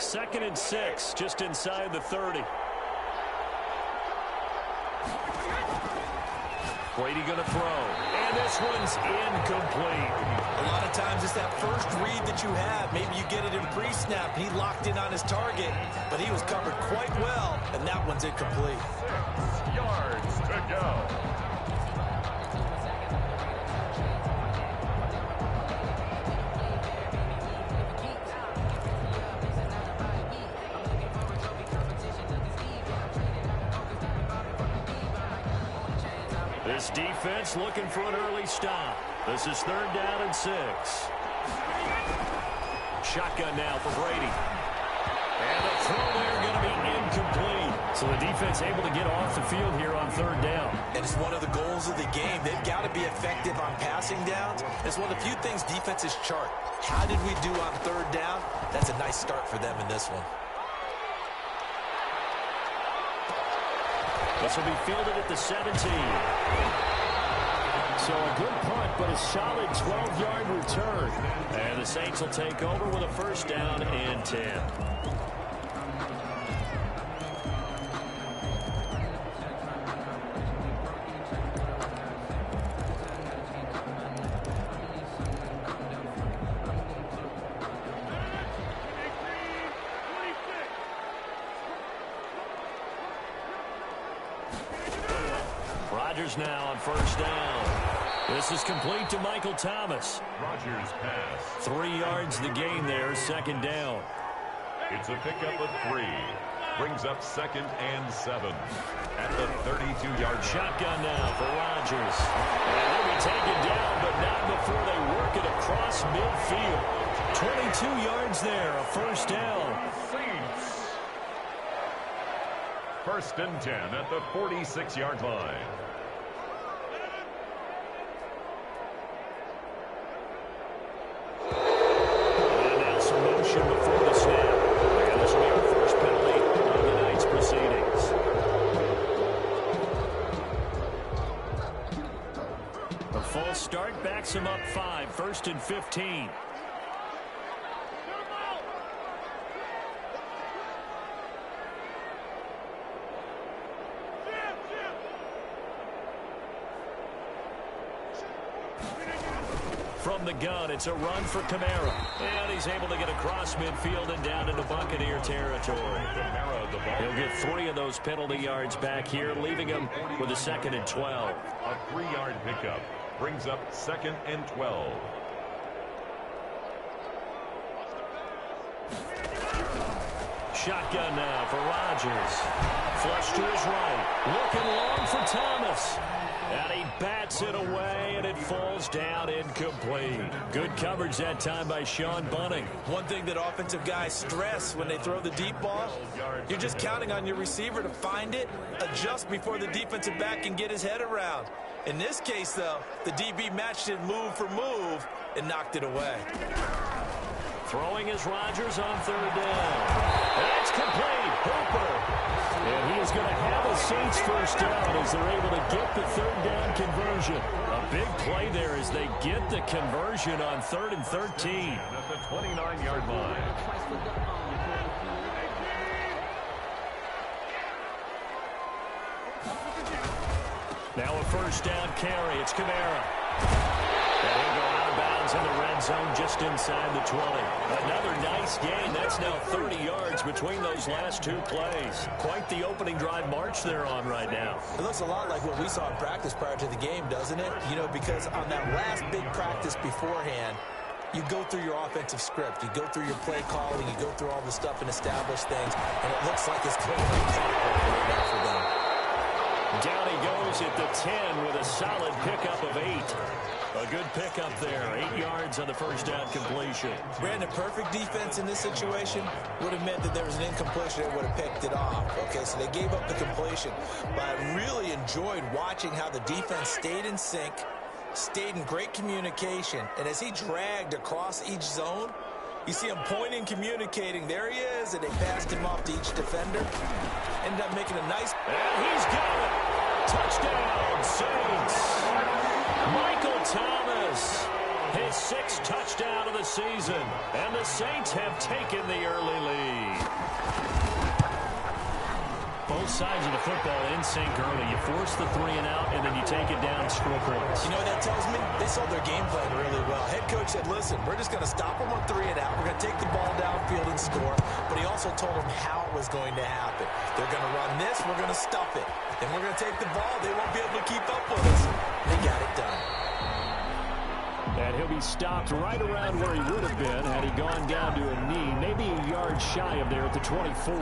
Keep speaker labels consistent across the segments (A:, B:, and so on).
A: 2nd and 6, just inside the 30. Brady going to throw, and this one's incomplete.
B: A lot of times it's that first read that you have. Maybe you get it in pre-snap. He locked in on his target, but he was covered quite well, and that one's incomplete.
C: 6 yards to go.
A: This defense looking for an early stop. This is 3rd down and 6. Shotgun now for Brady. And the throw there going to be incomplete. So the defense able to get off the field here on 3rd down.
B: And it's one of the goals of the game. They've got to be effective on passing downs. It's one of the few things defenses chart. How did we do on 3rd down? That's a nice start for them in this one.
A: This will be fielded at the 17. So a good punt, but a solid 12-yard return. And the Saints will take over with a 1st down and 10. Rodgers now on 1st down. This is complete to Michael Thomas.
C: Rodgers pass.
A: 3 yards the gain there, 2nd down.
C: It's a pickup of 3. Brings up 2nd and 7. At the 32-yard
A: shotgun now for Rodgers. And they'll be taken down, but not before they work it across midfield. 22 yards there, a 1st down.
C: Saints. 1st and 10 at the 46-yard line.
A: Before the snap. And this will be our first penalty of the night's proceedings. A false start backs him up 5. 1st and 15. From the gun, it's a run for Kamara. And he's able to get across midfield and down into Buccaneer territory. He'll get 3 of those penalty yards back here, leaving him with a 2nd and 12.
C: A 3-yard pickup brings up 2nd and 12.
A: Shotgun now for Rodgers. Flush to his right. Looking long for Thomas. And he bats it away, and it falls down incomplete. Good coverage that time by Sean Bunting.
B: One thing that offensive guys stress when they throw the deep ball, you're just counting on your receiver to find it, adjust before the defensive back can get his head around. In this case, though, the DB matched it move for move and knocked it away.
A: Throwing is Rodgers on 3rd down. That's complete. Hooper. And he is going to have a Saints 1st down as they're able to get the 3rd down conversion. A big play there as they get the conversion on 3rd and 13.
C: At the 29-yard line.
A: Now a 1st down carry. It's Kamara. And he'll go out of bounds in the red zone just inside the 20. Another nice gain. That's now 30 yards between those last 2 plays. Quite the opening drive march they're on right now.
B: It looks a lot like what we saw in practice prior to the game, doesn't it? You know, because on that last big practice beforehand, you go through your offensive script. You go through your play calling. You go through all the stuff and establish things. And it looks like it's going to be right now for them.
A: Down he goes at the 10 with a solid pickup of 8. A good pickup there. 8 yards on the 1st down completion.
B: Brandon, perfect defense in this situation would have meant that there was an incompletion that would have picked it off. Okay, so they gave up the completion. But I really enjoyed watching how the defense stayed in sync, stayed in great communication. And as he dragged across each zone, you see him pointing, communicating. There he is, and they passed him off to each defender. Ended up making a nice...
A: And he's got it! Touchdown, Saints! Michael Thomas His 6th touchdown of the season. And the Saints have taken the early lead. Both sides of the football in sync early. You force the 3 and out, and then you take it down and score points.
B: You know what that tells me? They sold their game plan really well. Head coach said, listen, we're just going to stop them on 3 and out. We're going to take the ball downfield and score. But he also told them how it was going to happen. They're going to run this. We're going to stuff it. Then we're going to take the ball. They won't be able to keep up with us. They got it done.
A: And he'll be stopped right around where he would have been had he gone down to a knee, maybe a yard shy of there at the 24.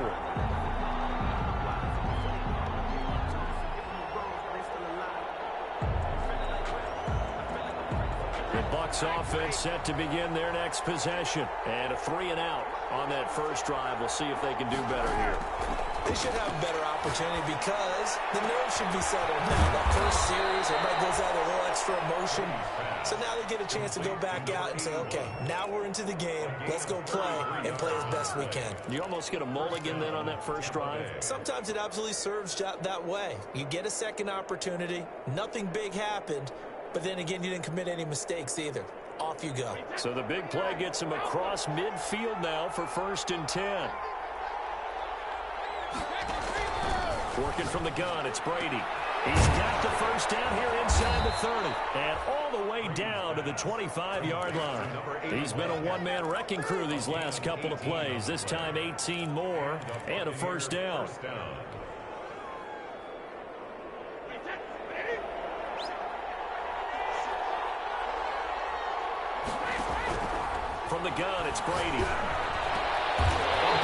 A: The Bucs offense set to begin their next possession. And a 3 and out on that first drive. We'll see if they can do better here.
B: They should have a better opportunity because the nerves should be settled now. That first series, everybody goes out with a little extra emotion. So now they get a chance to go back out and say, okay, now we're into the game. Let's go play and play as best we can.
A: You almost get a mulligan then on that first drive?
B: Sometimes it absolutely serves that way. You get a second opportunity. Nothing big happened. But then again, you didn't commit any mistakes either. Off you go.
A: So the big play gets him across midfield now for 1st and 10. Working from the gun, it's Brady. He's got the first down here inside the 30. And all the way down to the 25-yard line. He's been a one-man wrecking crew these last couple of plays. This time 18 more and a first down. From the gun, it's Brady. A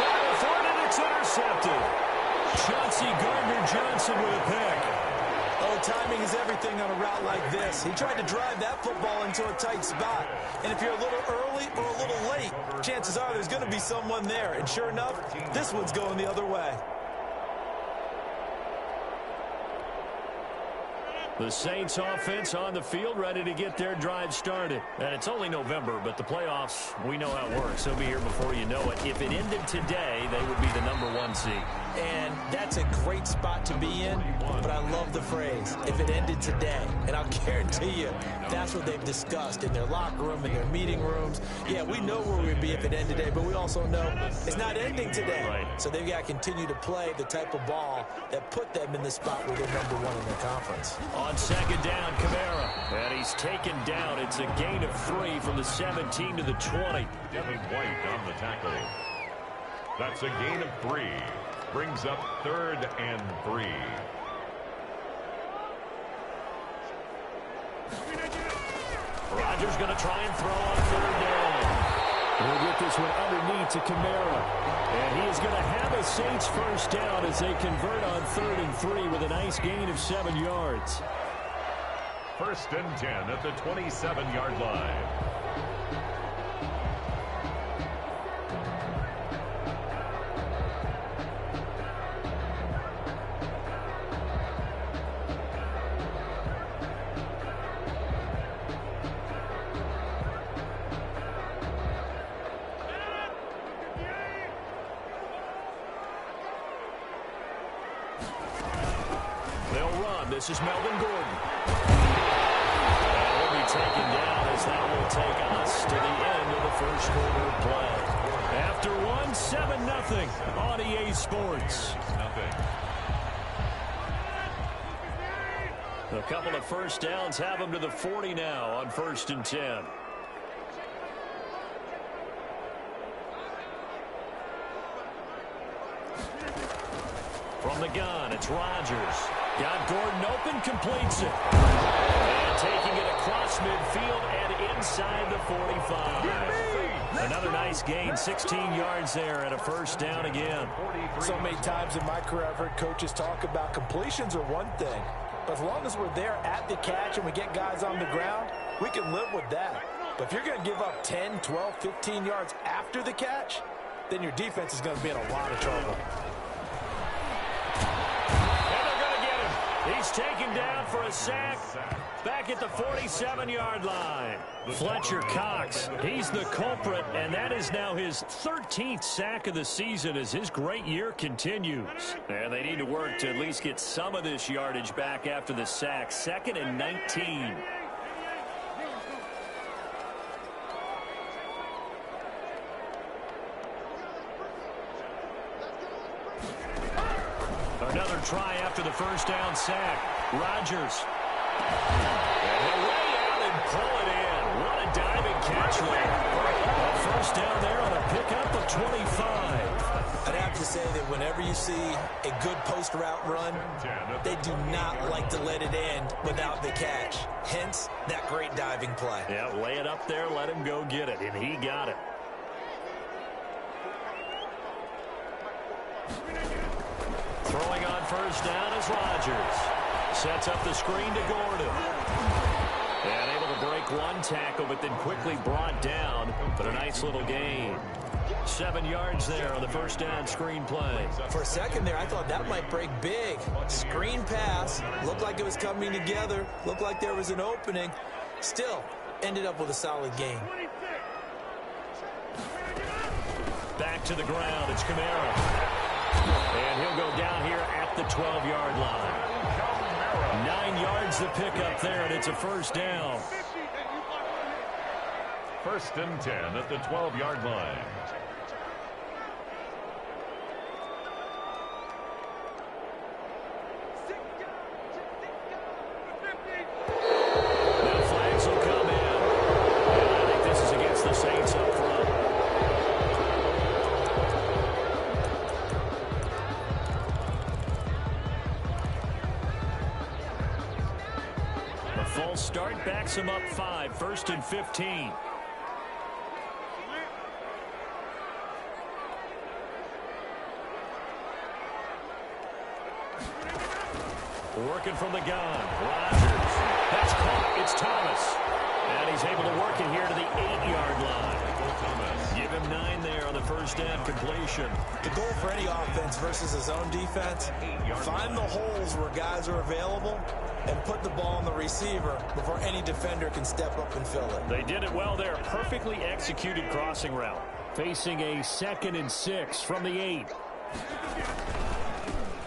A: battle for it, and it's intercepted. Chauncey Gardner-Johnson with a pick.
B: Oh, timing is everything on a route like this. He tried to drive that football into a tight spot. And if you're a little early or a little late, chances are there's going to be someone there. And sure enough, this one's going the other way.
A: The Saints offense on the field ready to get their drive started. And it's only November, but the playoffs, we know how it works. They'll be here before you know it. If it ended today, they would be the #1 seed.
B: And that's a great spot to be in, but I love the phrase, if it ended today. And I'll guarantee you, that's what they've discussed in their locker room, in their meeting rooms. Yeah, we know where we'd be if it ended today, but we also know it's not ending today.
A: Right.
B: So they've got to continue to play the type of ball that put them in the spot where they're #1 in their conference.
A: On second down, Kamara. And he's taken down. It's a gain of 3 from the 17 to the 20.
C: Devin White on the tackle. That's a gain of 3. Brings up 3rd and 3.
A: Rodgers going to try and throw on 3rd down. We'll get this one underneath to Kamara. And he is going to have a Saints first down as they convert on 3rd and 3 with a nice gain of 7 yards.
C: 1st and 10 at the 27-yard line.
A: This is Melvin Gordon. And he'll be taken down as that will take us to the end of the first quarter of play. After 7-0 on EA Sports. A couple of first downs have them to the 40 now on 1st and 10. From the gun, it's Rodgers. Got Gordon open, completes it. And taking it across midfield and inside the 45. Another nice gain, 16 yards there and a first down again.
B: So many times in my career I've heard coaches talk about completions are one thing. But as long as we're there at the catch and we get guys on the ground, we can live with that. But if you're going to give up 10, 12, 15 yards after the catch, then your defense is going to be in a lot of trouble.
A: He's taken down for a sack back at the 47-yard line. Fletcher Cox, he's the culprit, and that is now his 13th sack of the season as his great year continues. And they need to work to at least get some of this yardage back after the sack. 2nd and 19. another try after the first down sack. Rodgers. And he'll lay out and pull it in. What a diving catch there. A first down there on a pickup of 25.
B: I'd have to say that whenever you see a good post route run, they do not like to let it end without the catch. Hence, that great diving play.
A: Yeah, lay it up there, let him go get it, and he got it. Throwing on first down is Rodgers. Sets up the screen to Gordon. And able to break one tackle, but then quickly brought down. But a nice little gain. 7 yards there on the first down screen play.
B: For a second there, I thought that might break big. Screen pass. Looked like it was coming together. Looked like there was an opening. Still, ended up with a solid gain.
A: Back to the ground. It's Kamara. And he'll go down here at the 12-yard line. 9 yards to pick up there, and it's a first down.
C: First and 10 at the 12-yard line.
A: Now flags will come in. And I think this is against the Saints up front. A full start backs him up 5. First and 15. Working from the gun. Rodgers. That's caught. It's Thomas. And he's able to work it here to the 8-yard line. Give him 9 there on the first down completion.
B: The goal for any offense versus his own defense, find the holes where guys are available and put the ball on the receiver before any defender can step up and fill it.
A: They did it well there. Perfectly executed crossing route. Facing a 2nd and 6 from the 8.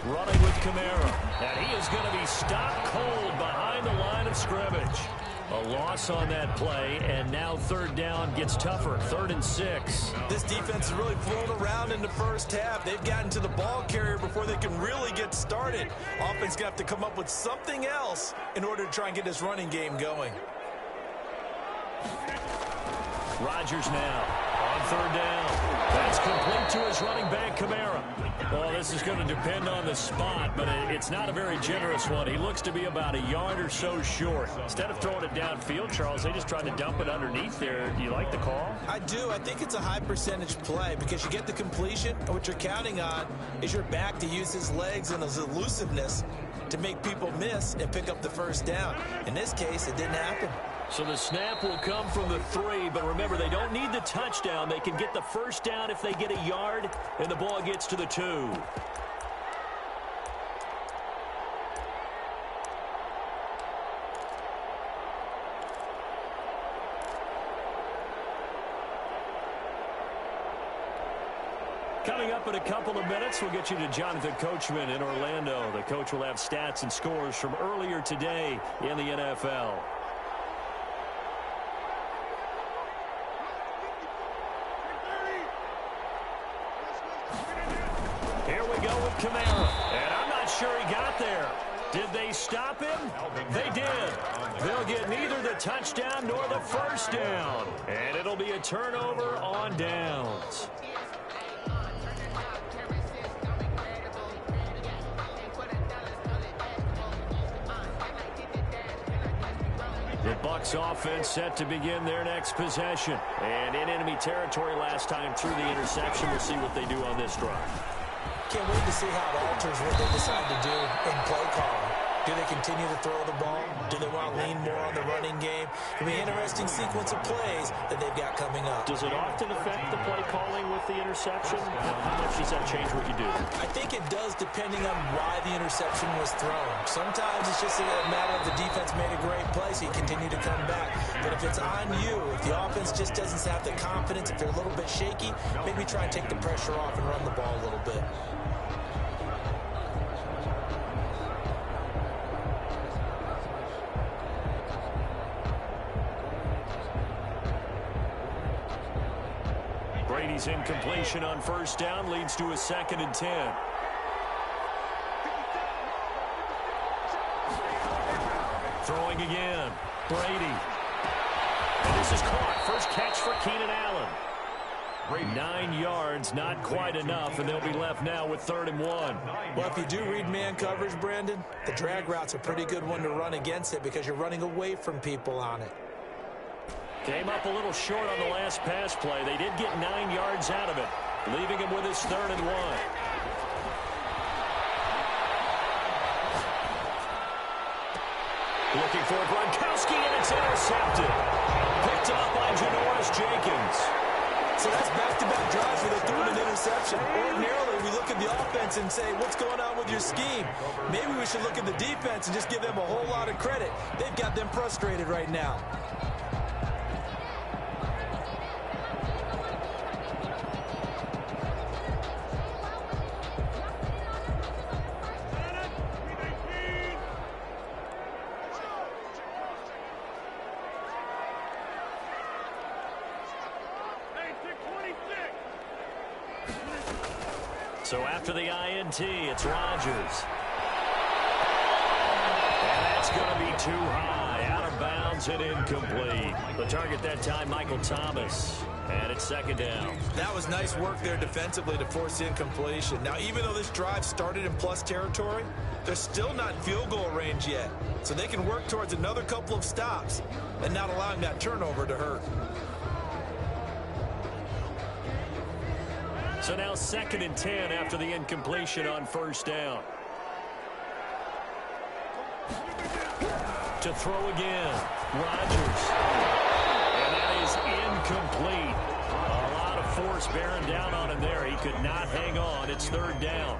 A: Running with Kamara. And he is going to be stopped cold behind the line of scrimmage. A loss on that play, and now third down gets tougher. 3rd and 6.
B: This defense has really flown around in the first half. They've gotten to the ball carrier before they can really get started. Offense going to have to come up with something else in order to try and get this running game going.
A: Rodgers now on 3rd down. That's complete to his running back, Kamara. Well, this is going to depend on the spot, but it's not a very generous one. He looks to be about a yard or so short. Instead of throwing it downfield, Charles, they just tried to dump it underneath there. Do you like the call?
B: I do. I think it's a high percentage play because you get the completion, and what you're counting on is your back to use his legs and his elusiveness to make people miss and pick up the first down. In this case, it didn't happen.
A: So the snap will come from the 3, but remember, they don't need the touchdown. They can get the first down if they get a yard, and the ball gets to the 2. Coming up in a couple of minutes, we'll get you to Jonathan Coachman in Orlando. The coach will have stats and scores from earlier today in the NFL. Here we go with Kamara, and I'm not sure he got there. Did they stop him? They did. They'll get neither the touchdown nor the first down, and it'll be a turnover on downs. The Bucs offense set to begin their next possession. And in enemy territory last time through the interception. We'll see what they do on this drive.
B: Can't wait to see how it alters what they decide to do in play calling. Do they continue to throw the ball? Do they want to lean more on the running game? It'll be an interesting sequence of plays that they've got coming up.
A: Does it often affect the play calling with the interception? How much does that change what you do?
B: I think it does depending on why the interception was thrown. Sometimes it's just a matter of the defense made a great play, so you continue to come back. But if it's on you, if the offense just doesn't have the confidence, if they're a little bit shaky, maybe try and take the pressure off and run the ball a little bit. Brady's incompletion on first down leads to a 2nd and 10.
A: throwing again. Brady. And this is caught. First catch for Keenan Allen. 9 yards, not quite enough, and they'll be left now with 3rd and 1.
B: Well, if you do read man coverage, Brandon, the drag route's a pretty good one to run against it because you're running away from people on it.
A: Came up a little short on the last pass play. They did get 9 yards out of it, leaving him with his 3rd and 1. Looking for Gronkowski, and it's intercepted. Picked up by Janoris Jenkins.
B: So that's back-to-back drives where they threw an interception. Ordinarily, we look at the offense and say, what's going on with your scheme? Maybe we should look at the defense and just give them a whole lot of credit. They've got them frustrated right now.
A: So after the INT, it's Rodgers. And that's going to be too high. Out of bounds and incomplete. The target that time, Michael Thomas. And it's 2nd down.
B: That was nice work there defensively to force incompletion. Now, even though this drive started in plus territory, they're still not in field goal range yet. So they can work towards another couple of stops and not allowing that turnover to hurt.
A: So now 2nd and 10 after the incompletion on 1st down. To throw again, Rodgers. And that is incomplete. A lot of force bearing down on him there. He could not hang on. It's 3rd down.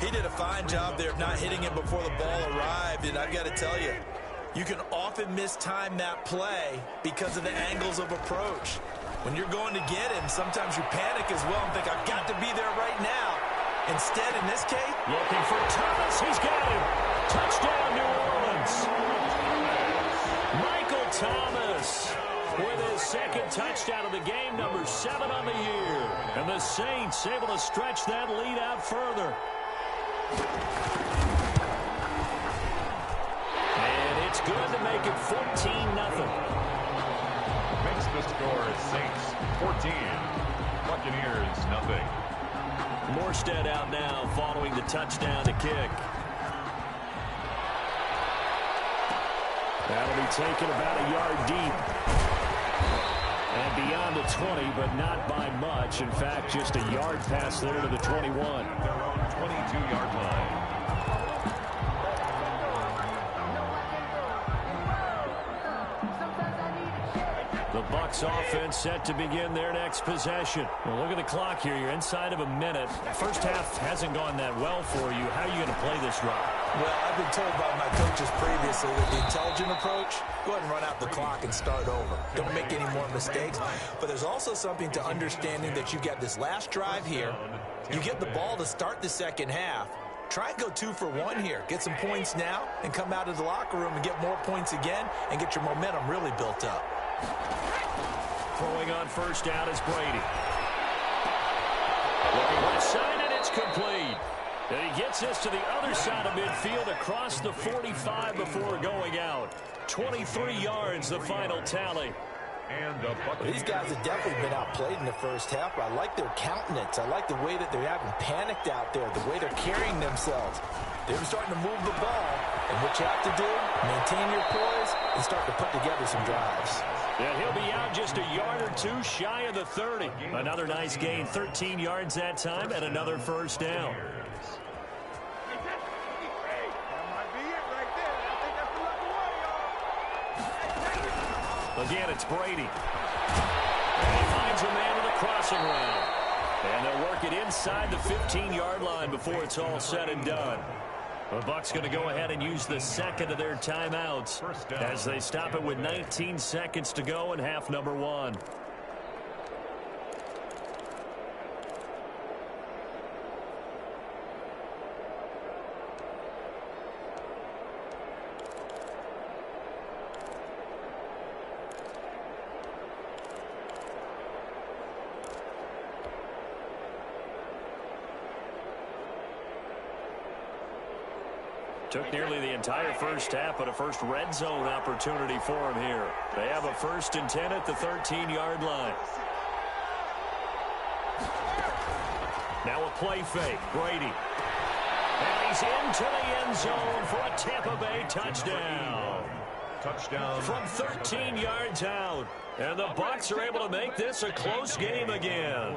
B: He did a fine job there of not hitting it before the ball arrived. And I've got to tell you, you can often mistime that play because of the angles of approach. When you're going to get him, sometimes you panic as well and think, I've got to be there right now. Instead, in this case,
A: looking for Thomas. He's got him. Touchdown, New Orleans. Michael Thomas with his 2nd touchdown of the game, number 7 on the year. And the Saints able to stretch that lead out further. And it's good to make it 14-0.
C: Makes the score Saints 14, Buccaneers nothing.
A: Morstead out now following the touchdown to kick. That'll be taken about a yard deep. And beyond the 20, but not by much. In fact, just a yard pass there to the 21.
C: Their own 22-yard line.
A: The Bucs offense set to begin their next possession. Well, look at the clock here. You're inside of a minute. First half hasn't gone that well for you. How are you going to play this drive?
B: well, I've been told by my coaches previously that the intelligent approach, go ahead and run out the clock and start over. Don't make any more mistakes. But there's also something to understanding that you get this last drive here. You get the ball to start the second half. Try and go 2 for 1 here. Get some points now and come out of the locker room and get more points again and get your momentum really built up.
A: Throwing on first down is Brady. Looking left side, and it's complete. And he gets us to the other side of midfield across the 45 before going out. 23 yards, the final tally.
C: And
B: these guys have definitely been outplayed in the first half. I like their countenance. I like the way that they're having panicked out there, the way they're carrying themselves. They're starting to move the ball. And what you have to do, maintain your poise and start to put together some drives.
A: And he'll be out just a yard or two shy of the 30. Another nice gain, 13 yards that time, and another first down. Again, it's Brady. And he finds a man with a crossing route. And they'll work it inside the 15-yard line before it's all said and done. The Bucs going to go ahead and use the second of their timeouts as they stop it with 19 seconds to go in half number 1. Took nearly the entire first half, but a first red zone opportunity for him here. They have a 1st and 10 at the 13-yard line. Now a play fake. Brady. And he's into the end zone for a Tampa Bay touchdown.
C: Touchdown.
A: From 13 yards out. And the Bucs are able to make this a close game again.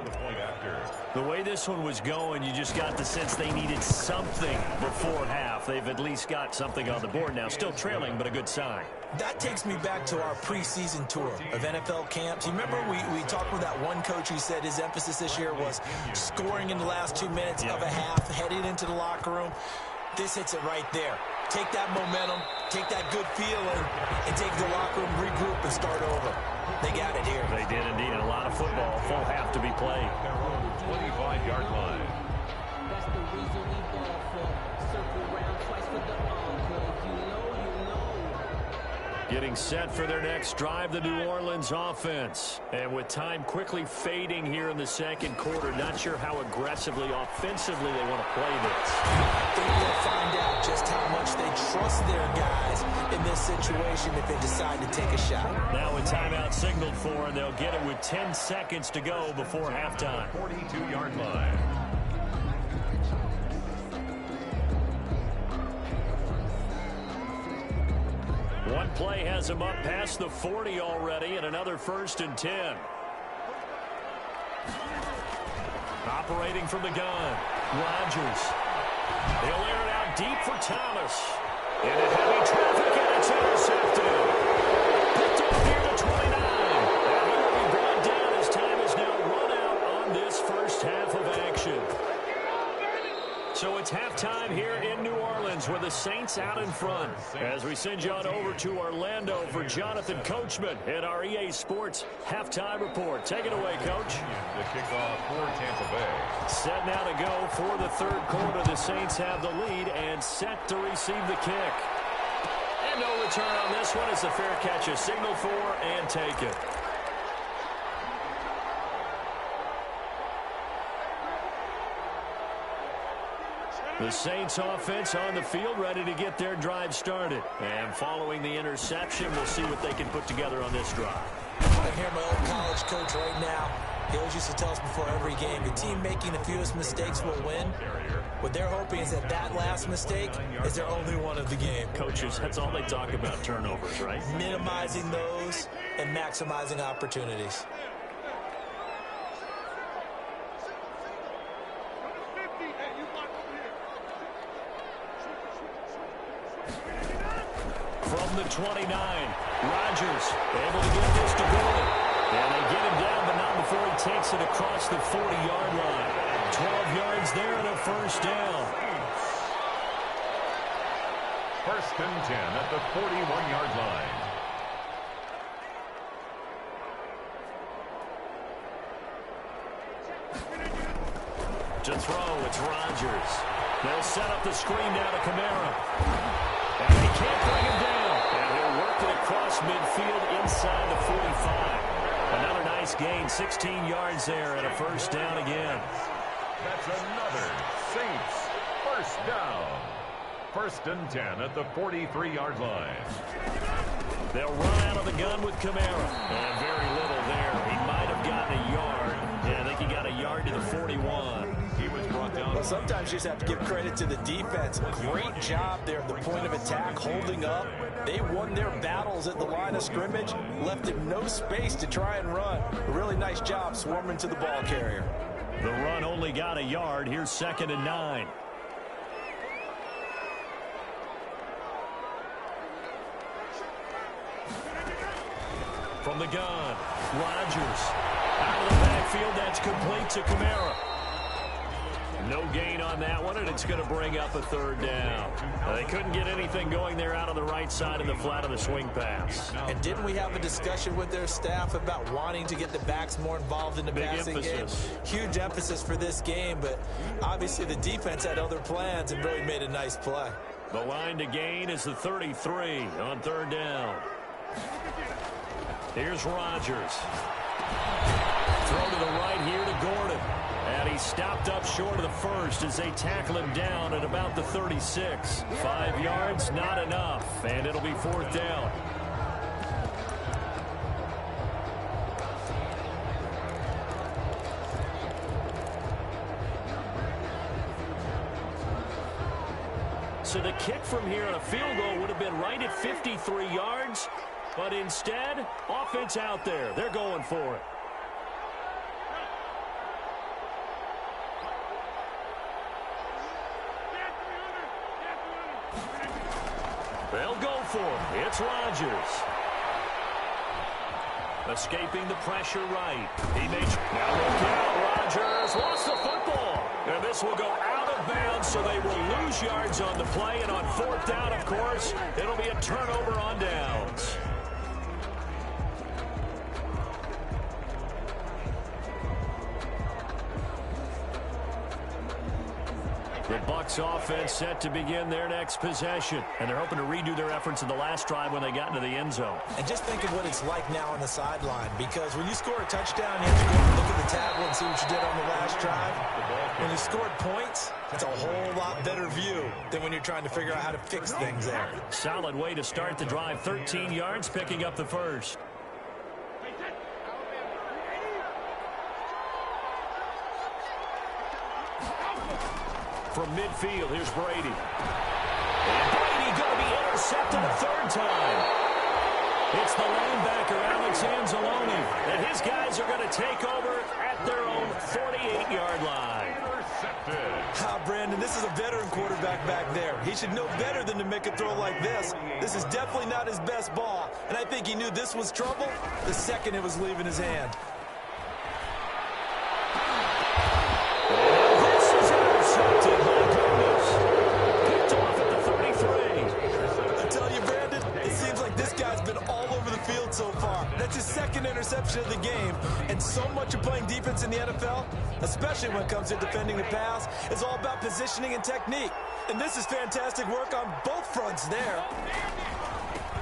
A: The way this one was going, you just got the sense they needed something before half. They've at least got something on the board now. Still trailing, but a good sign.
B: That takes me back to our preseason tour of NFL camps. You remember we talked with that one coach who said his emphasis this year was scoring in the last 2 minutes of a half, heading into the locker room. This hits it right there. Take that momentum, take that good feeling, and take the locker room, regroup, and start over. They got it here.
A: They did indeed. A lot of football, full half to be played.
C: 25-yard line.
D: That's the reason we ball for. Circle round twice for the encore. You know.
A: Getting set for their next drive, the New Orleans offense. And with time quickly fading here in the second quarter, not sure how aggressively, offensively they want to play this.
B: I think we'll find out just how much they trust their guys in this situation if they decide to take a shot.
A: Now a timeout signaled for, and they'll get it with 10 seconds to go before halftime.
C: 42-yard line.
A: One play has him up past the 40 already, and another 1st and 10. Operating from the gun, Rodgers. They'll air it out deep for Thomas. Into heavy traffic, and it's intercepted. Picked up here to 29. And he will be brought down as time is now run out on this first half of action. So it's halftime here in New Orleans with the Saints out in front. As we send you on over to Orlando for Jonathan Coachman at our EA Sports Halftime Report. Take it away, Coach.
C: The kickoff for Tampa Bay.
A: Set now to go for the third quarter. The Saints have the lead and set to receive the kick. And no return on this one as the fair catch is signaled for and taken. The Saints offense on the field ready to get their drive started. And following the interception, we'll see what they can put together on this drive.
B: I hear my old college coach right now. He always used to tell us before every game, the team making the fewest mistakes will win. What they're hoping is that that last mistake is their only one of the game.
A: Coaches, that's all they talk about, turnovers, right?
B: Minimizing those and maximizing opportunities.
A: From the 29, Rodgers able to get this to Gordon. And they get him down, but not before he takes it across the 40-yard line. 12 yards there and a first down.
C: 1st and 10 at the 41-yard line.
A: To throw, it's Rodgers. They'll set up the screen down to Kamara. And they can't bring him down. And he'll work it across midfield inside the 45. Another nice gain, 16 yards there and a first down again.
C: That's another Saints first down. 1st and 10 at the 43-yard line.
A: They'll run out of the gun with Kamara. And very little there. He might have gotten a yard. Yeah, I think he got a yard to the 41.
C: He was brought down.
B: Well, sometimes you just have to give credit to the defense. Great job there at the point of attack, holding up. They won their battles at the line of scrimmage, left him no space to try and run. A really nice job swarming to the ball carrier.
A: The run only got a yard. Here's 2nd and 9. From the gun, Rodgers. Out of the backfield, that's complete to Kamara. No gain on that one, and it's going to bring up a 3rd down. They couldn't get anything going there out on the right side in the flat of the swing pass.
B: And didn't we have a discussion with their staff about wanting to get the backs more involved in the passing game? Huge emphasis for this game, but obviously the defense had other plans and really made a nice play.
A: The line to gain is the 33 on 3rd down. Here's Rodgers. Throw to the right here to Gordon. And he stopped up short of the first as they tackle him down at about the 36. 5 yards, not enough, and it'll be 4th down. So the kick from here on a field goal would have been right at 53 yards, but instead, offense out there. They're going for it. They'll go for it. It's Rodgers. Escaping the pressure right. He makes... Now look out. Rodgers lost the football. And this will go out of bounds, so they will lose yards on the play. And on 4th down, of course, it'll be a turnover on downs. The Bucs offense set to begin their next possession. And they're hoping to redo their efforts in the last drive when they got into the end zone.
B: And just think of what it's like now on the sideline, because when you score a touchdown, you have to go and look at the tablet and see what you did on the last drive. When you scored points, it's a whole lot better view than when you're trying to figure out how to fix things there.
A: Solid way to start the drive. 13 yards, picking up the first. From midfield, here's Brady. And Brady going to be intercepted a 3rd time. It's the linebacker, Alex Anzalone. And his guys are going to take over at their own 48-yard line.
B: Brandon, this is a veteran quarterback back there. He should know better than to make a throw like this. This is definitely not his best ball. And I think he knew this was trouble the second it was leaving his hand.
A: Picked off at the 33.
B: I tell you, Brandon, it seems like this guy's been all over the field so far. That's his 2nd interception of the game. And so much of playing defense in the NFL, especially when it comes to defending the pass, is all about positioning and technique. And this is fantastic work on both fronts there.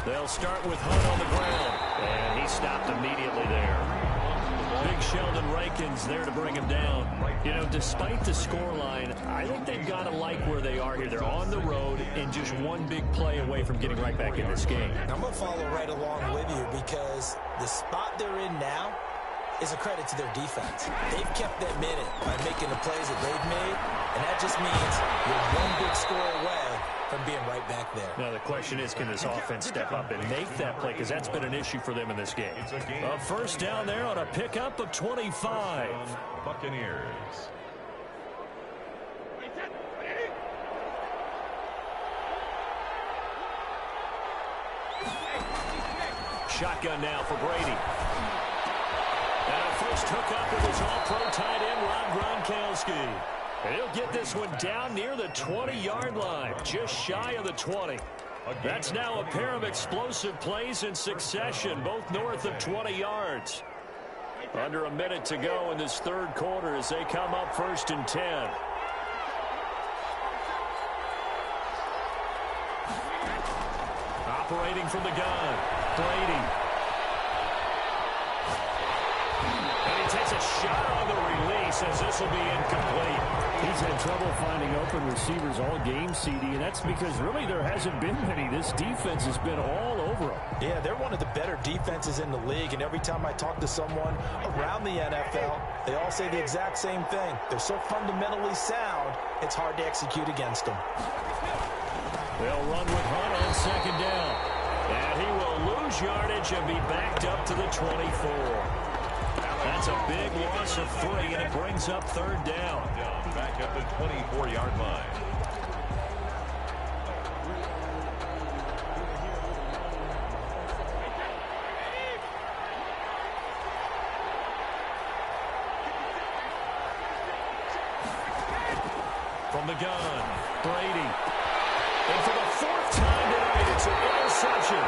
A: They'll start with Hunt on the ground. And he stopped immediately there. Big Sheldon Rankins there to bring him down. You know, despite the scoreline, I think they've got to like where they are here. They're on the road and just one big play away from getting right back in this game.
B: I'm going to follow right along with you, because the spot they're in now is a credit to their defense. They've kept them in it by making the plays that they've made, and that just means you're one big score away from being right back there.
A: Now the question is, can this offense step up and make that play? Because that's been an issue for them in this game. A 1st down there on a pickup of 25.
C: Buccaneers.
A: Shotgun now for Brady. And a first hookup with his all-pro tight end, Rob Gronkowski. And he'll get this one down near the 20-yard line, just shy of the 20. That's now a pair of explosive plays in succession, both north of 20 yards. Under a minute to go in this 3rd quarter as they come up 1st and 10. Operating from the gun, Brady. And he takes a shot on the release as this will be incomplete.
E: He's had trouble finding open receivers all game, CD, and that's because really there hasn't been many. This defense has been all over them.
B: Yeah, they're one of the better defenses in the league, and every time I talk to someone around the NFL, they all say the exact same thing. They're so fundamentally sound, it's hard to execute against them.
A: They'll run with Hunt on 2nd down. And he will lose yardage and be backed up to the 24. That's a big loss of 3, and it brings up 3rd down.
C: Back at the 24-yard line.
A: From the gun, Brady. And for the 4th time tonight, it's an interception.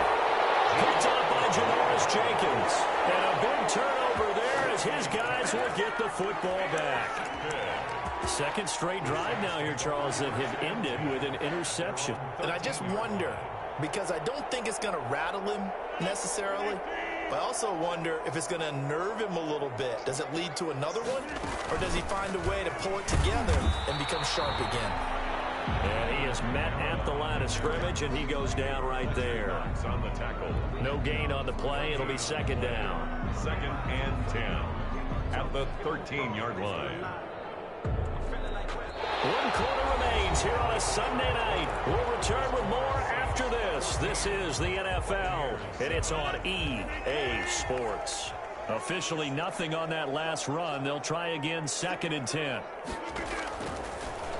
A: Picked up by Janoris Jenkins. And a big turnover there as his guys will get the football back. 2nd straight drive now here, Charles, that have ended with an interception.
F: And I just wonder, because I don't think it's going to rattle him necessarily,
B: But I also wonder if it's going to unnerve him a little bit. Does it lead to another one? Or does he find a way to pull it together and become sharp again?
A: And he is met at the line of scrimmage, and he goes down right there.
C: On the tackle.
A: No gain on the play. It'll be second down.
C: 2nd and 10 at the 13-yard line.
A: 1 quarter remains here on a Sunday night. We'll return with more after this. This is the NFL, and it's on EA Sports. Officially nothing on that last run. They'll try again, 2nd and 10.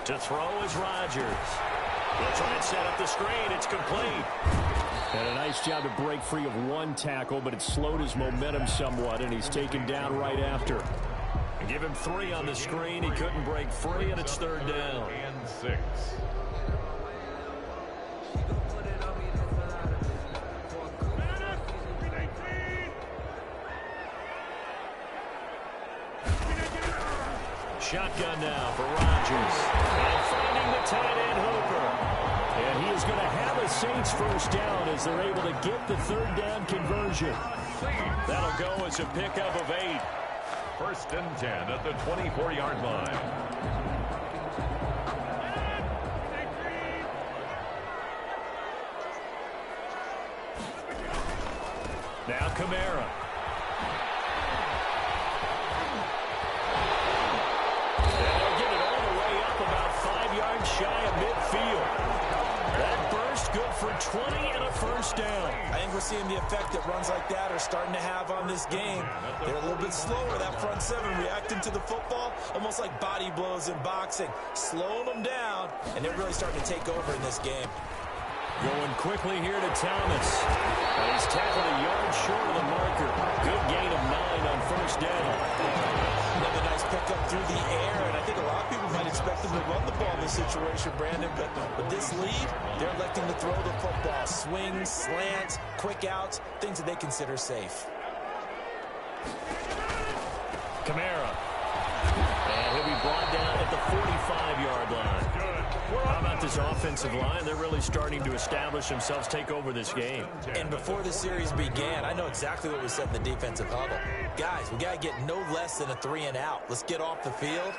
A: To throw is Rodgers. They'll try and set up the screen. It's complete.
E: And a nice job to break free of one tackle, but it slowed his momentum somewhat, and he's taken down right after.
A: Give him 3 on the screen. He couldn't break free, and it's 3rd down.
C: And 6.
A: Shotgun now for Rodgers. And finding the tight end Hooper. And he is going to have a Saints first down as they're able to get the 3rd down conversion. That'll go as a pickup of 8.
C: 1st and 10 at the 24-yard line.
A: Now Kamara. And they'll get it all the way up about 5 yards shy of midfield. That burst good for 20 and a first down.
B: I think we're seeing the effect that runs like that are starting to have on this game. They're a little bit slower, that front 7, reacting to the football, almost like body blows in boxing, slowing them down, and they're really starting to take over in this game.
A: Going quickly here to Thomas. And he's tackled a yard short of the marker. Good gain of 9 on first down.
B: Another nice pickup through the air, and I think a lot of people might expect them to run the ball in this situation, Brandon, but with this lead, they're electing to throw the football. Swings, slants, quick outs, things that they consider safe.
A: Kamara. And he'll be brought down at the 45-yard line. How about this offensive line? They're really starting to establish themselves, take over this game.
B: And before the series began, I know exactly what we said in the defensive huddle. Guys, we got to get no less than a 3 and out. Let's get off the field.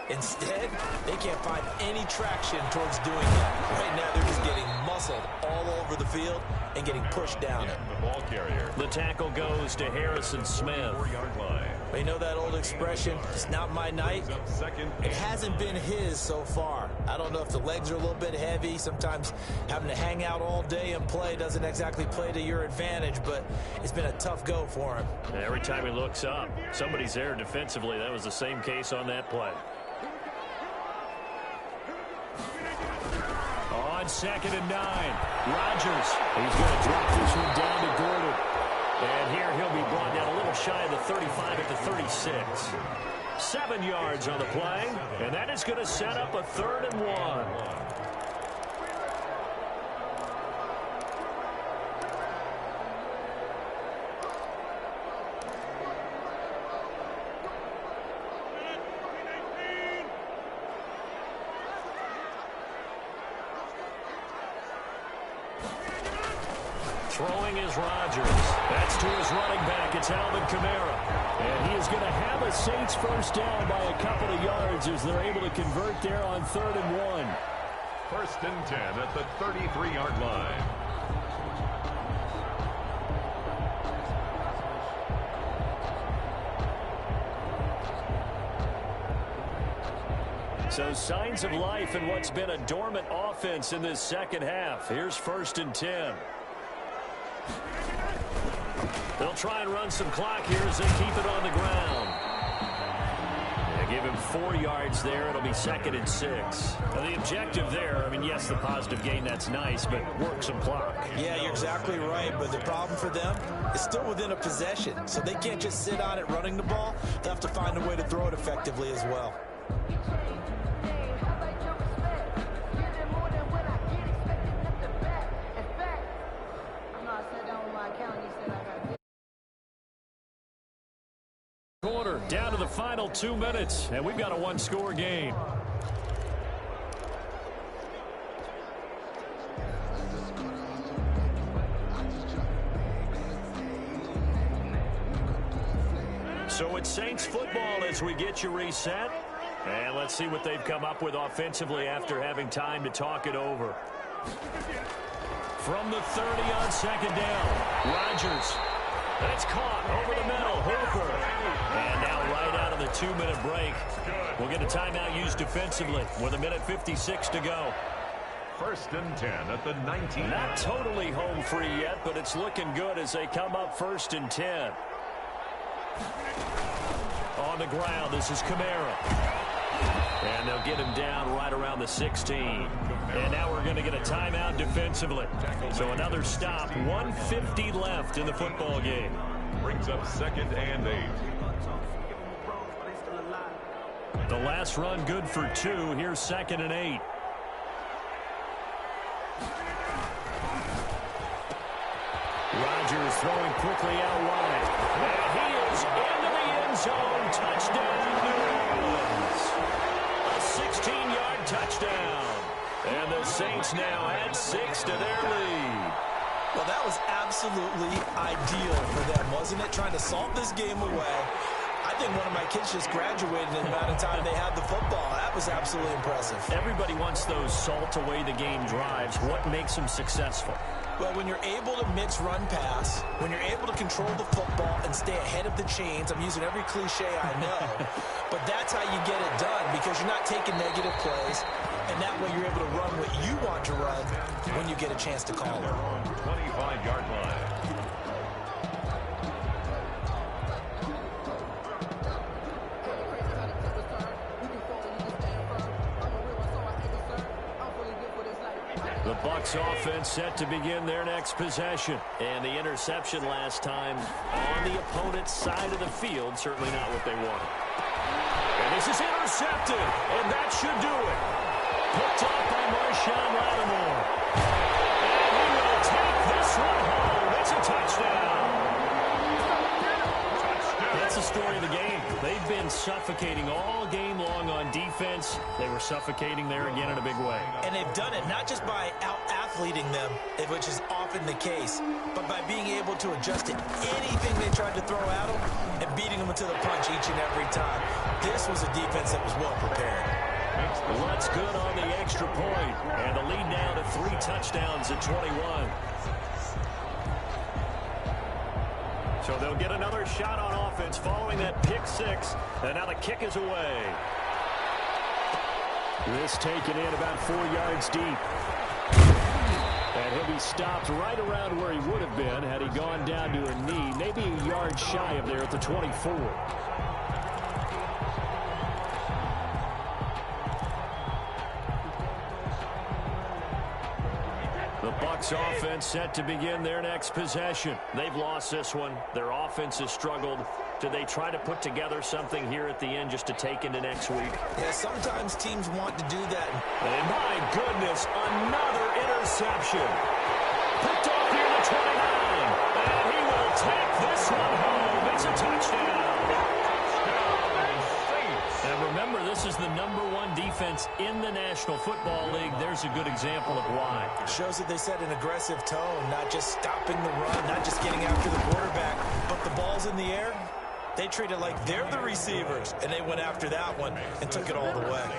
B: Instead, they can't find any traction towards doing that. Right now, they're just getting muscled all over the field and getting pushed down it.
C: The ball carrier.
A: The tackle goes to Harrison Smith.
C: 4-yard line.
B: But you know that old expression, it's not my night?
C: Up 2nd.
B: It hasn't been his so far. I don't know if the legs are a little bit heavy. Sometimes having to hang out all day and play doesn't exactly play to your advantage, but it's been a tough go for him.
A: And every time he looks up, somebody's there defensively. That was the same case on that play. On 2nd and 9, Rodgers. He's going to drop this one down to Gordon. And here he'll be brought down a little shy of the 35 at the 36. 7 yards on the play, and that is going to set up a 3rd and 1. Throwing is Rodgers. That's to his running back. It's Alvin Kamara. And he is going to have a Saints first down by a couple of yards as they're able to convert there on 3rd and 1.
C: 1st and 10 at the 33-yard line.
A: So signs of life in what's been a dormant offense in this second half. Here's 1st and 10. They'll try and run some clock here as they keep it on the ground. They give him 4 yards there. It'll be 2nd and 6. Now the objective there, I mean, yes, the positive gain, that's nice, but work some clock.
B: Yeah, you're exactly right, but the problem for them is still within a possession, so they can't just sit on it running the ball. They'll have to find a way to throw it effectively as well.
A: Quarter down to the final 2 minutes, and we've got a 1-score game. So it's Saints football as we get you reset. And let's see what they've come up with offensively after having time to talk it over. From the 30 on second down, Rodgers. It's caught over the middle, Hooper. And now right out of the 2-minute break, we'll get a timeout used defensively with 1:56 to go.
C: 1st and 10 at the 19.
A: Not totally home free yet, but it's looking good as they come up 1st and 10. On the ground, this is Kamara. And they'll get him down right around the 16. And now we're going to get a timeout defensively. So another stop, 1:50 left in the football game.
C: Brings up 2nd and 8.
A: The last run good for 2. Here's 2nd and 8. Rodgers throwing quickly out wide. And he is into the end zone. Touchdown, New Orleans. A 16-yard touchdown. And the Saints now add 6 to their lead.
B: Well, that was absolutely ideal for them, wasn't it? Trying to salt this game away. I think one of my kids just graduated in the amount of time they had the football. That was absolutely impressive.
A: Everybody wants those salt away the game drives. What makes them successful?
B: Well, when you're able to mix run-pass, when you're able to control the football and stay ahead of the chains, I'm using every cliche I know, but that's how you get it done because you're not taking negative plays, and that way you're able to run what you want to run when you get a chance to call it.
C: 25-yard line.
A: The Bucs offense set to begin their next possession. And the interception last time on the opponent's side of the field, certainly not what they wanted. And this is intercepted, and that should do it. Picked off by Marshawn Lattimore. And he will take this one home. It's a touchdown. That's the story of the game. They've been suffocating all game long on defense. They were suffocating there again in a big way.
B: And they've done it not just by out-athleting them, which is often the case, but by being able to adjust to anything they tried to throw at them and beating them to the punch each and every time. This was a defense that was well prepared.
A: Let's good on the extra point. And the lead now to 3 touchdowns at 21. So they'll get another shot on offense following that pick 6. And now the kick is away. This taken in about 4 yards deep. And he'll be stopped right around where he would have been had he gone down to a knee. Maybe a yard shy of there at the 24. The Bucs offense set to begin their next possession. They've lost this one. Their offense has struggled. Do they try to put together something here at the end just to take into next week?
B: Yeah, sometimes teams want to do that.
A: And my goodness, another interception. Picked off here at the 29. And he will take this one home. It's a touchdown. And remember, this is the #1 defense in the National Football League. There's a good example of why.
B: It shows that they set an aggressive tone, not just stopping the run, not just getting after the quarterback, but the ball's in the air. They treat it like they're the receivers, and they went after that one and took it all the way.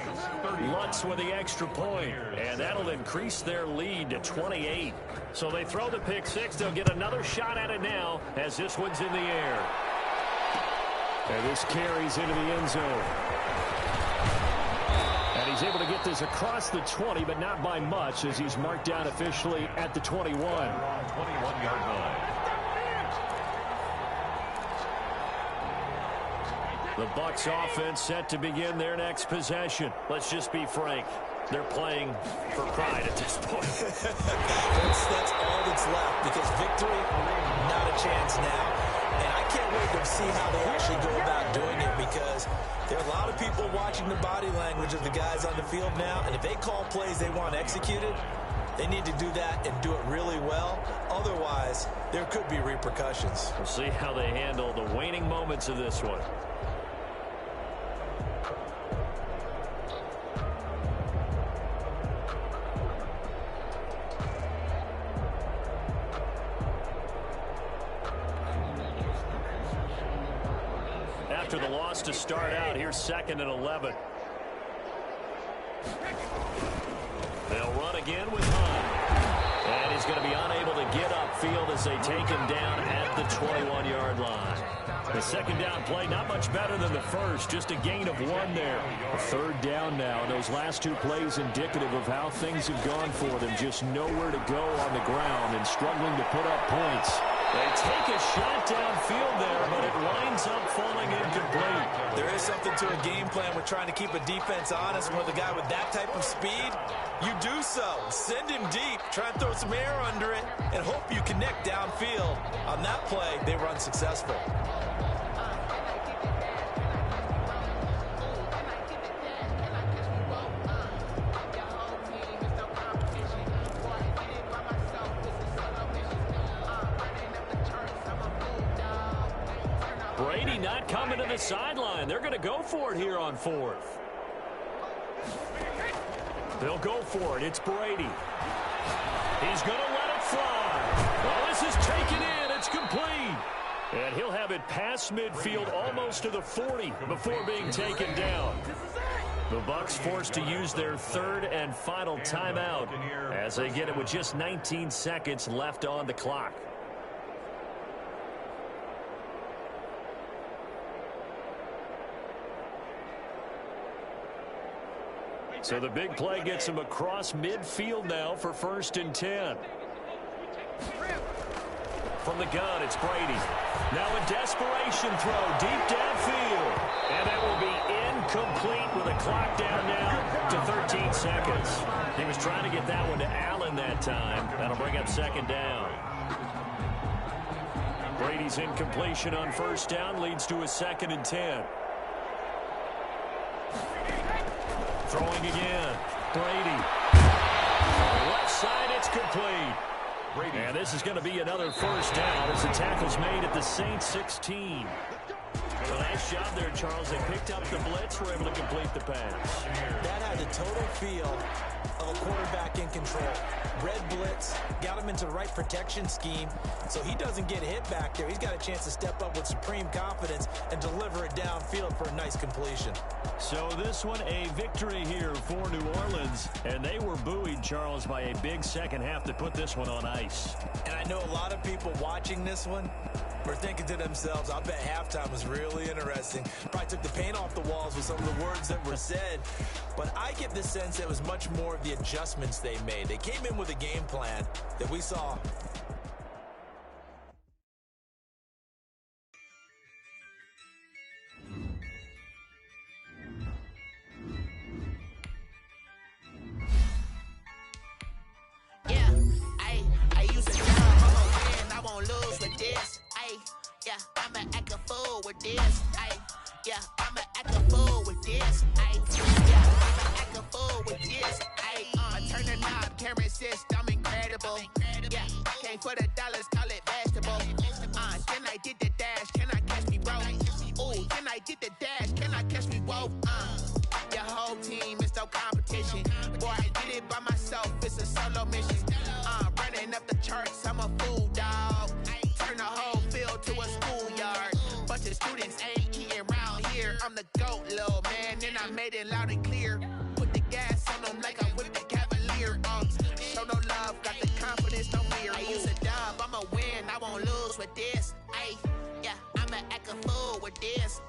A: Lutz with the extra point, and that'll increase their lead to 28. So they throw the pick 6. They'll get another shot at it now as this one's in the air. And this carries into the end zone. And he's able to get this across the 20, but not by much as he's marked down officially at the 21.
C: 21-yard line.
A: The Bucs offense set to begin their next possession. Let's just be frank. They're playing for pride at this point.
B: That's all that's left because victory, not a chance now. And I can't wait to see how they actually go about doing it because there are a lot of people watching the body language of the guys on the field now. And if they call plays they want executed, they need to do that and do it really well. Otherwise, there could be repercussions.
A: We'll see how they handle the waning moments of this one.
E: after the loss to start out. Here's 2nd and 11. They'll run again with Hunt. And he's going to be unable to get upfield as they take him down at the 21-yard line. The second down play, not much better than the first, just a gain of 1 there. A 3rd down now, and those last 2 plays indicative of how things have gone for them. Just nowhere to go on the ground and struggling to put up points. They take a shot downfield there, but it winds up falling incomplete.
B: There is something to a game plan. We're trying to keep a defense honest. With a guy with that type of speed, you do so. Send him deep, try and throw some air under it, and hope you connect downfield. On that play, they were unsuccessful.
E: Brady not coming to the sideline. They're going to go for it here on 4th. They'll go for it. It's Brady. He's going to let it fly. Well, this is taken in. It's complete. And he'll have it past midfield almost to the 40 before being taken down. The Bucs forced to use their 3rd and final timeout as they get it with just 19 seconds left on the clock. So the big play gets him across midfield now for 1st and 10. From the gun, it's Brady. Now a desperation throw deep downfield. And that will be incomplete with a clock down now to 13 seconds. He was trying to get that one to Allen that time. That'll bring up 2nd down. Brady's incompletion on 1st down leads to a 2nd and 10. Throwing again. Brady. Left side, it's complete. Brady. And this is going to be another 1st down as the tackle's made at the Saints 16. So nice job there, Charles. They picked up the blitz, were able to complete the pass.
B: That had the total feel of a quarterback in control. Red blitz, got him into the right protection scheme, so he doesn't get hit back there. He's got a chance to step up with supreme confidence and deliver it downfield for a nice completion.
E: So this one, a victory here for New Orleans, and they were buoyed, Charles, by a big second half to put this one on ice.
B: And I know a lot of people watching this one were thinking to themselves, I bet halftime was really interesting. Probably took the paint off the walls with some of the words that were said. But I get the sense it was much more of the adjustments they made. They came in with a game plan that we saw.
F: I used to tell I'ma win, I won't lose with this. I'ma act a fool with this. I'ma act a fool with this. I'ma act a fool with this. I turn the knob, camera assist, I'm incredible. Came for the dollars, call it vegetable. Then I did the dash, can I catch me, bro? Ooh, then I did the dash, can I catch me, whoa? Your whole team is no competition. Boy, I did it by myself, it's a solo mission. Running up the charts, I'm a fool, dog. Turn the whole field to a schoolyard. Bunch of students ain't eating round here. I'm the GOAT, little man, and I made it loud and clear. Put the gas on them like I whipped the Cavalier. Show no love, got the confidence, no fear. I use a dub, I'ma win, I won't lose with this. I'ma act a fool with this.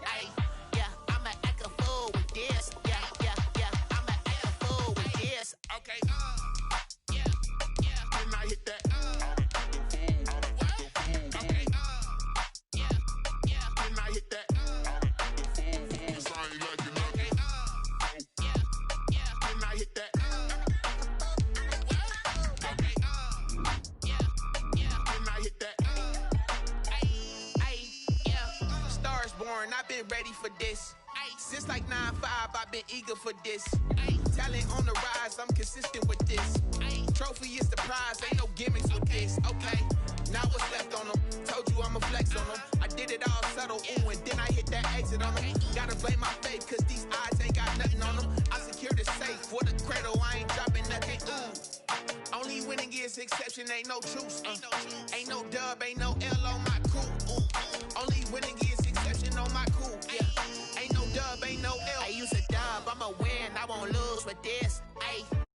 F: I'ma act a fool with this. I'ma act a fool with this. Okay. Then I hit that. Okay. Then I hit that. Then I hit that. Stars born, I've been ready for this. Since like 9-5, I've been eager for this. Talent on the rise, I'm consistent with this. Trophy is the prize, ain't no gimmicks with this. Okay, now what's left on them? Told you I'ma flex on them. I did it all subtle, ooh, and then I hit that exit on them. Gotta blame my faith, cause these odds ain't got nothing on them. I secured the safe for the cradle, I ain't dropping nothing, ooh. Only winning is exception, ain't no truce. Ain't no dub, ain't no L on my crew. Only winning is exception on my crew. for this. Ayy.